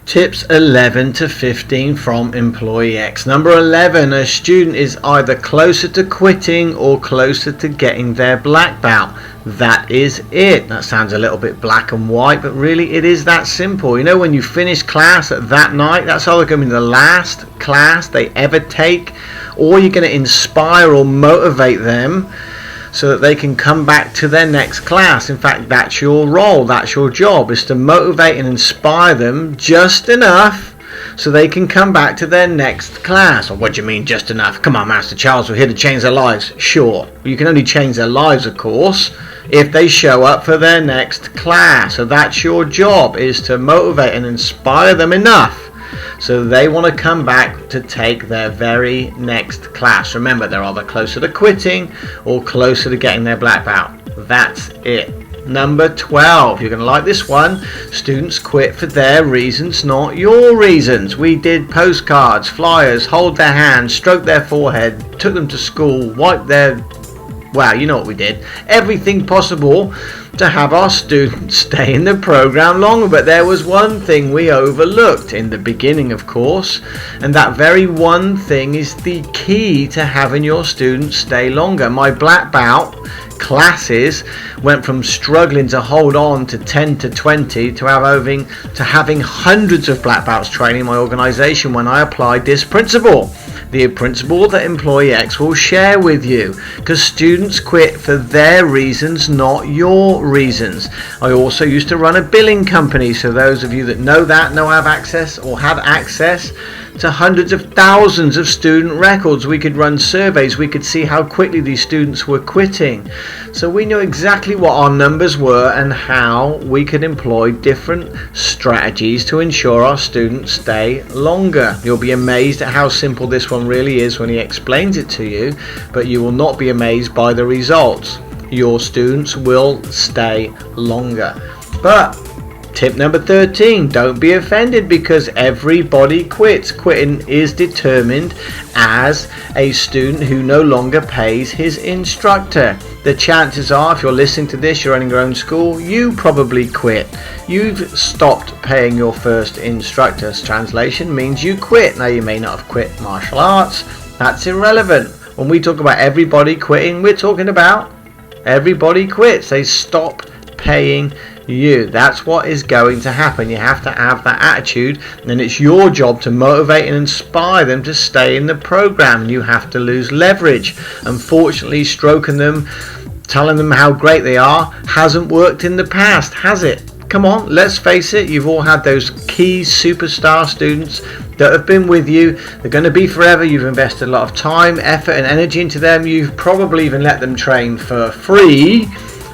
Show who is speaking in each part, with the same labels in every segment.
Speaker 1: Tips 11 to 15 from Employee X. Number 11, a student is either closer to quitting or closer to getting their black belt. That is it. That sounds a little bit black and white, but really it is that simple. You know, when you finish class at that night, that's either going to be the last class they ever take, or you're going to inspire or motivate them so that they can come back to their next class. In fact, that's your role, that's your job, is to motivate and inspire them just enough so they can come back to their next class. Or what do you mean just enough? Come on, Master Charles, we're here to change their lives. Sure, you can only change their lives, of course, if they show up for their next class. So that's your job, is to motivate and inspire them enough so they want to come back to take their very next class. Remember, they're either closer to quitting or closer to getting their black belt. That's it. Number 12, you're going to like this one. Students quit for their reasons, not your reasons. We did postcards, flyers, hold their hands, stroke their forehead, took them to school, wiped their... Wow, you know what we did. Everything possible to have our students stay in the program longer. But there was one thing we overlooked in the beginning, of course, and that very one thing is the key to having your students stay longer. My black belt classes went from struggling to hold on to 10 to 20 to having hundreds of black belts training my organization when I applied this principle. The principle that Employee X will share with you, because students quit for their reasons, not your reasons. I also used to run a billing company, so those of you that know that have access to hundreds of thousands of student records. We could run surveys, we could see how quickly these students were quitting. So we knew exactly what our numbers were and how we could employ different strategies to ensure our students stay longer. You'll be amazed at how simple this one really is when he explains it to you, but you will not be amazed by the results. Your students will stay longer. But tip number 13, don't be offended because everybody quits. Quitting is determined as a student who no longer pays his instructor. The chances are, if you're listening to this, you're running your own school, you probably quit. You've stopped paying your first instructor. Translation means you quit. Now, you may not have quit martial arts. That's irrelevant. When we talk about everybody quitting, we're talking about everybody quits. They stop paying you. That's what is going to happen. You have to have that attitude, and it's your job to motivate and inspire them to stay in the program. You have to lose leverage. Unfortunately, stroking them, telling them how great they are hasn't worked in the past, has it? Come on, let's face it, you've all had those key superstar students that have been with you. They're going to be forever. You've invested a lot of time, effort and energy into them. You've probably even let them train for free,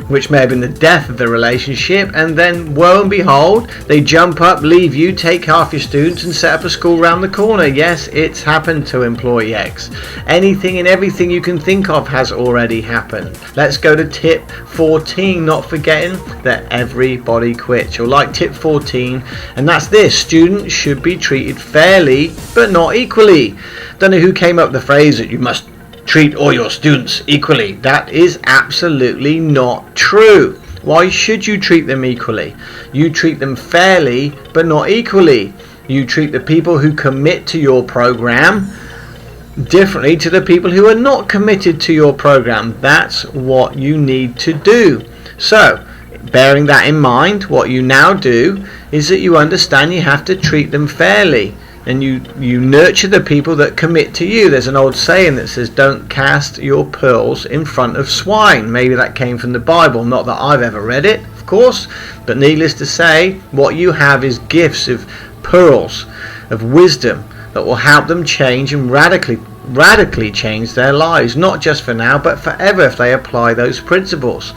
Speaker 1: which may have been the death of the relationship, and then woe and behold, they jump up, leave you, take half your students and set up a school round the corner. Yes, it's happened to Employee X. Anything and everything you can think of has already happened. Let's go to tip 14, not forgetting that everybody quits. You'll like tip 14, and that's this: students should be treated fairly but not equally. Don't know who came up with the phrase that you must treat all your students equally. That is absolutely not true. Why should you treat them equally? You treat them fairly but not equally. You treat the people who commit to your program differently to the people who are not committed to your program. That's what you need to do. So, bearing that in mind, what you now do is that you understand you have to treat them fairly. And you nurture the people that commit to you. There's an old saying that says, don't cast your pearls in front of swine. Maybe that came from the Bible. Not that I've ever read it, of course. But needless to say, what you have is gifts of pearls, of wisdom, that will help them change and radically change their lives. Not just for now, but forever if they apply those principles.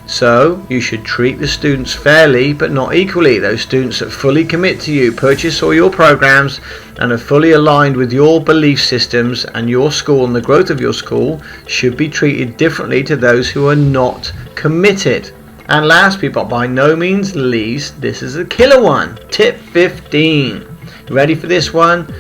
Speaker 1: So you should treat the students fairly but not equally. Those students that fully commit to you, purchase all your programs and are fully aligned with your belief systems and your school and the growth of your school should be treated differently to those who are not committed. And last but by no means least, this is a killer one. Tip 15. Ready for this one?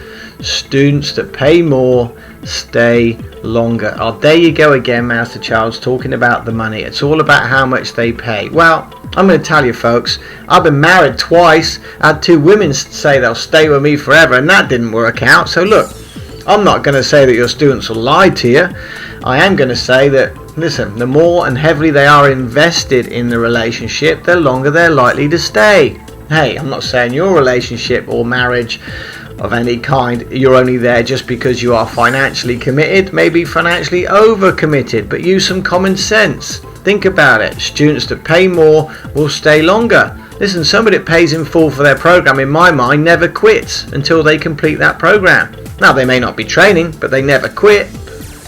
Speaker 1: Students that pay more stay longer. Oh, there you go again, Master Charles, talking about the money. It's all about how much they pay. Well, I'm going to tell you folks, I've been married twice. I had 2 women say they'll stay with me forever, and that didn't work out. So look, I'm not going to say that your students will lie to you. I am going to say that, listen, the more and heavily they are invested in the relationship, the longer they're likely to stay. Hey, I'm not saying your relationship or marriage of any kind, you're only there just because you are financially committed, maybe financially overcommitted, but use some common sense. Think about it. Students that pay more will stay longer. Listen, somebody that pays in full for their program, in my mind, never quits until they complete that program. Now, they may not be training, but they never quit,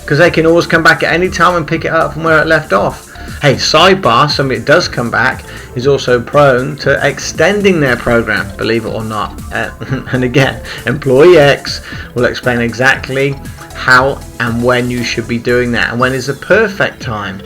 Speaker 1: because they can always come back at any time and pick it up from where it left off. Hey, sidebar, somebody that does come back is also prone to extending their program, believe it or not. And again, Employee X will explain exactly how and when you should be doing that, and when is the perfect time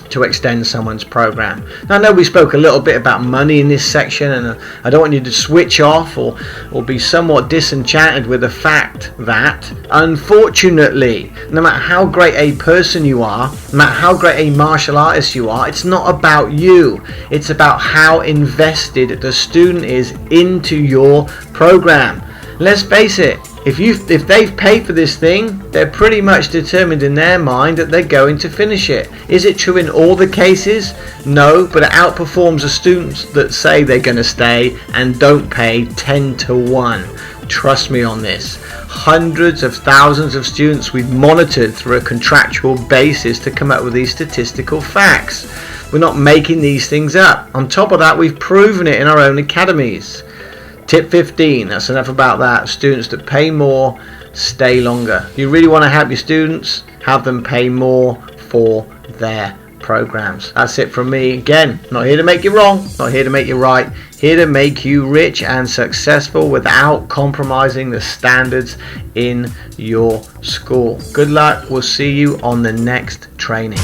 Speaker 1: to extend someone's program. Now, I know we spoke a little bit about money in this section, and I don't want you to switch off or be somewhat disenchanted with the fact that, unfortunately, no matter how great a person you are, no matter how great a martial artist you are, it's not about you. It's about how invested the student is into your program. Let's face it, if they've paid for this thing, they're pretty much determined in their mind that they're going to finish it. Is it true in all the cases? No, but it outperforms the students that say they're going to stay and don't pay 10 to 1. Trust me on this. Hundreds of thousands of students we've monitored through a contractual basis to come up with these statistical facts. We're not making these things up. On top of that, we've proven it in our own academies. Tip 15, that's enough about that. Students that pay more, stay longer. You really want to help your students, have them pay more for their programs. That's it from me. Again, not here to make you wrong, not here to make you right, here to make you rich and successful without compromising the standards in your school. Good luck. We'll see you on the next training.